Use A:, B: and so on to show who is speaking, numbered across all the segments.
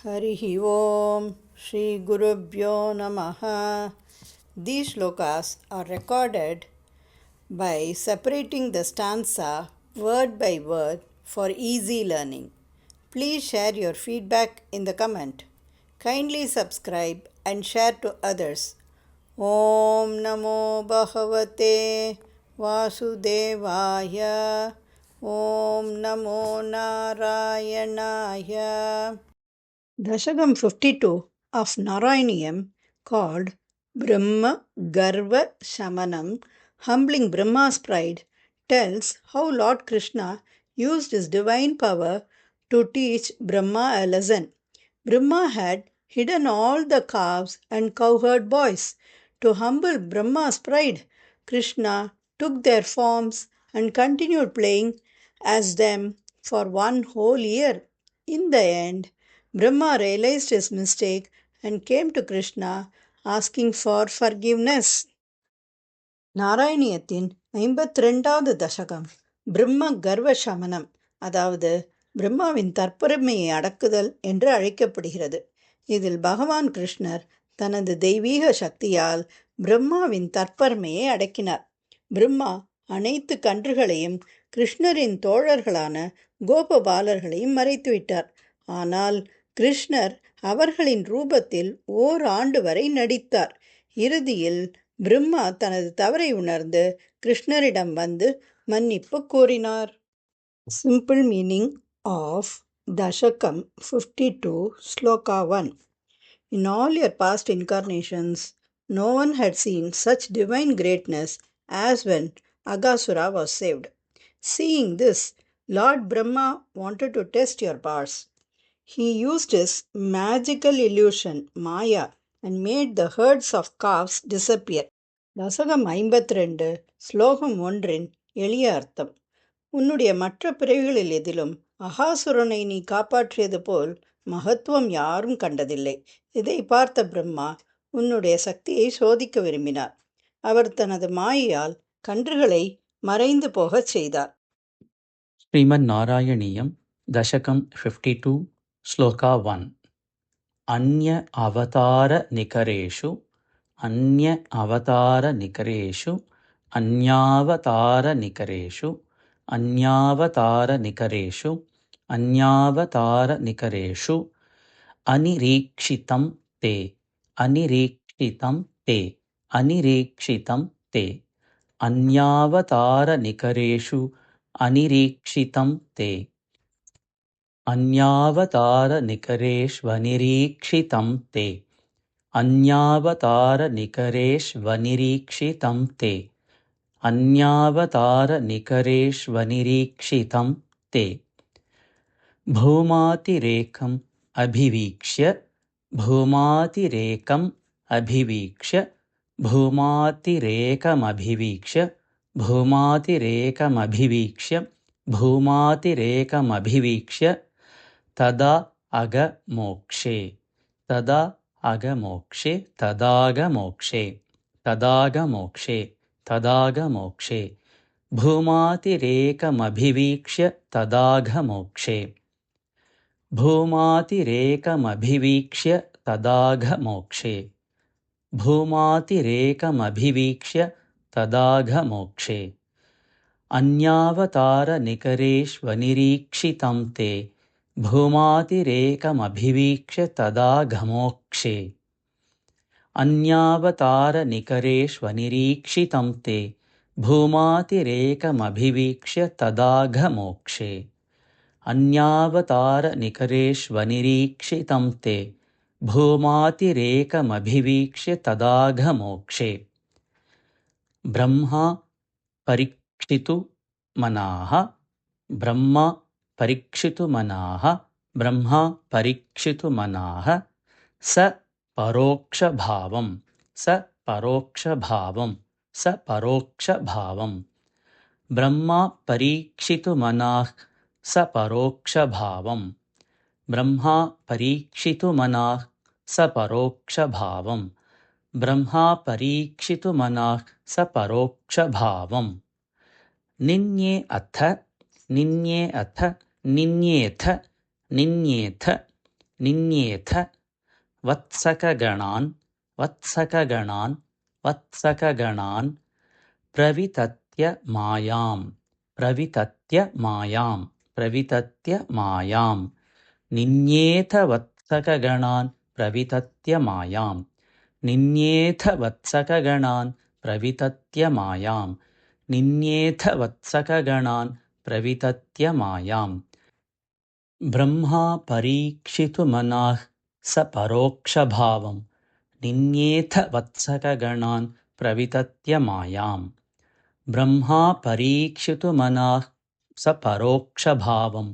A: हरिः ओम श्री गुरुभ्यो नमः. These shlokas are recorded by separating the stanza word by word for easy learning. Please share your feedback in the comment. Kindly subscribe and share to others. Om Namo Bhagavate Vasudevaya. Om Namo Narayanaya. Dashakam 52 of Narayaniam, called Brahma Garva Shamanam, humbling Brahma's pride, tells how Lord Krishna used his divine power to teach Brahma a lesson. Brahma had hidden all the calves and cowherd boys. To humble Brahma's pride, Krishna took their forms and continued playing as them for one whole year. In the end, Brahma realized his mistake and came to Krishna asking for forgiveness. நாராயணியத்தின் 52வது தசகம் பிரம்ம கர்வ சமனம், அதாவது பிரம்மாவின் தற்பெருமையை அடக்குதல் என்று அழைக்கப்படுகிறது. இதில் பகவான் கிருஷ்ணர் தனது தெய்வீக சக்தியால் பிரம்மாவின் தற்பெருமையை அடக்கினார். பிரம்மா அனைத்து கன்றுகளையும் கிருஷ்ணரின் தோழர்களான கோபபாலர்களையும் மறைத்துவிட்டார். ஆனால் கிருஷ்ணர் அவர்களின் ரூபத்தில் ஓராண்டு வரை நடித்தார். இறுதியில் பிரம்மா தனது தவறை உணர்ந்து கிருஷ்ணரிடம் வந்து மன்னிப்பு கோரினார். சிம்பிள் மீனிங் ஆஃப் தசகம் 52 shloka 1. In all your past incarnations, no one had seen such divine greatness as when Aghasura was saved. Seeing this, Lord Brahma wanted to test your powers. He used his magical illusion, Maya, and made the herds of calves disappear. தசகம் 52 ஸ்லோகம் 1 எளிய அர்த்தம். உன்னுடைய மற்ற பிறவிகளில் எதிலும் அகாசுரனை நீ காப்பாற்றியது போல் மகத்துவம் யாரும் கண்டதில்லை. இதை பார்த்த பிரம்மா உன்னுடைய சக்தியை சோதிக்க விரும்பினார். அவர் தனது மாயையால் கன்றுகளை மறைந்து போகச் செய்தார்.
B: श्रीमन् नारायणीयं दशकं 52 श्लोका 1. अन्य अवतारनिकरेषु अन्यावतारनिकरेषु अन्यावतारनिकरेषु अन्यावतारनिकरेषु अन्यावतारनिकरेषु अनिरीक्षितं ते अनिरीक्षितं ते अनिरीक्षितं ते अन्यावतारनिकरेषु अनिरीक्षितं ते अन्यावतारनिकरेष्वनिरीक्षितं ते अन्यावतारनिकरेष्वनिरीक्षितं ते अन्यावतारनिकरेष्वनिरीक्षितं ते भूमातिरेकम् अभिवीक्ष्य भूमातिरेकम् अभिवीक्ष्य भूमातिरेकमभिवीक्ष्य भूमातिरेकमभिवीक्ष्य भूमातिरेकमभिवीक्ष्य तदा अगमोक्षे तदा अगमोक्षे तदागमोक्षे तदागमोक्षे तदागमोक्षे भूमातिरेकमभिवीक्ष्य तदागमोक्षे भूमातिरेकमभिवीक्ष्य तदागमोक्षे भूमातिरेकमभिवीक्ष्य तदागमोक्षे अन्यावतारनिकरेष्वनिरीक्षितं ते भूमातिरेकमभिवीक्ष्य तदागमोक्षे अन्यावतारनिकरेष्वनिरीक्षितं ते भूमातिरेकमभिवीक्ष्य तदागमोक्षे अन्यावतारनिकरेष्वनिरीक्षितं ते भूमातिरेकमभिवीक्ष्य तदागमोक्षे ब्रह्मा परीक्षितुमनाः ब्रह्मा परीक्षितुमनाः ब्रह्मा परीक्षितुमनाः स परोक्षभावं स परोक्षभावं स परोक्षभावं ब्रह्मा परीक्षितुमनाः स परोक्षभावं ब्रह्मा परीक्षितुमनाः स परोक्षभावं ब्रह्मा परीक्षितुमनाः स परोक्षभावं निन्ये अथ निन्येथ निन्येथ निन्येथ वत्सकगणान् प्रवितत्य मायां निन्येथ वत्सकगणान् प्रवितत्य मायां ब्रह्मा परीक्षितुमनाः स परोक्षभावं निन्येथ वत्सकगणान् प्रवितत्य मायाम् ब्रह्मा परीक्षितुमनाः स परोक्षभावं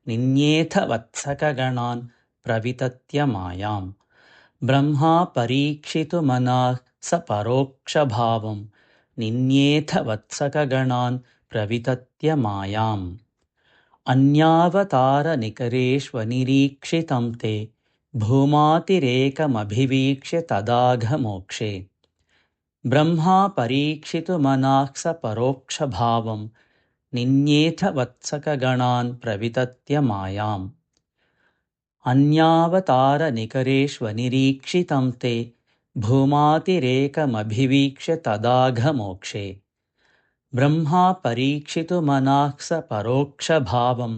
B: निन्येथ वत्सकगणान् प्रवितत्य मायाम् ब्रह्मा परीक्षितुमनाः स परोक्षभावं निन्येथ वत्सकगणान् प्रवितत्य मायाम् अन्यावतारनिकरेष्वनिरीक्षितं ते भूमातिरेकमभिवीक्ष्य तदाघमोक्षे ब्रह्मा परीक्षितुमनाः स परोक्षभावं निन्येथ वत्सकगणान् प्रवितत्य मायाम् अन्यावतारनिकरेष्वनिरीक्षितं ते भूमातिरेकमभिवीक्ष्य तदाघमोक्षे ब्रह्मा परीक्षितुमनाः स परोक्षभावं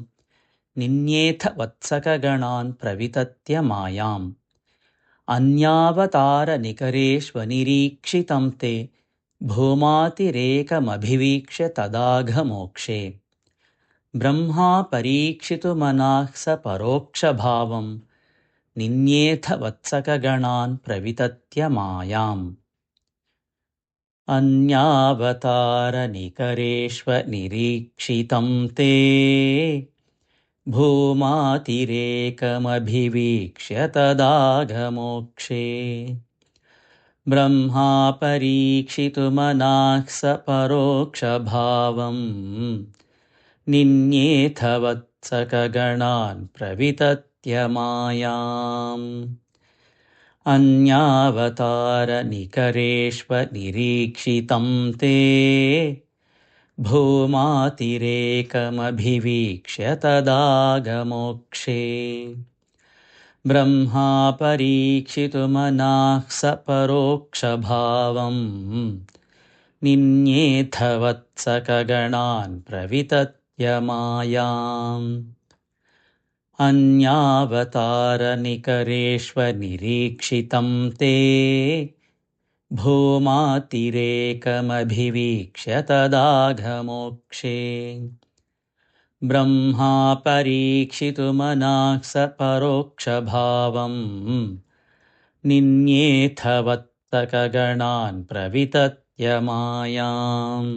B: निन्येथ वत्सकगणान् प्रवितत्य मायाम् अन्यावतारनिकरेष्वनिरीक्षितं ते भूमातिरेकमभिवीक्ष्य तदाघमोक्षे ब्रह्मा परीक्षितुमनाः स परोक्षभावं निन्येथ वत्सकगणान् प्रवितत्य मायाम् अन्यावतारनिकरेष्वनिरीक्षितं ते भूमातिरेकमभिवीक्ष्य तदाघमोक्षे ब्रह्मा परीक्षितुमनाः स परोक्षभावं निन्येथ वत्सकगणान् प्रवितत्य मायाम् अन्यावतारनिकरेष्वनिरीक्षितं ते भूमातिरेकमभिवीक्ष्य तदाघमोक्षे ब्रह्मा परीक्षितुमनाः स परोक्षभावं निन्येथ वत्सकगणान् प्रवितत्य मायाम् अन्यावतारनिकरेष्वनिरीक्षितं ते भूमातिरेकमभिवीक्ष्य तदाघमोक्षे ब्रह्मा परीक्षितुमनाः स परोक्षभावं निन्येथ वत्सकगणान् प्रवितत्य मायाम्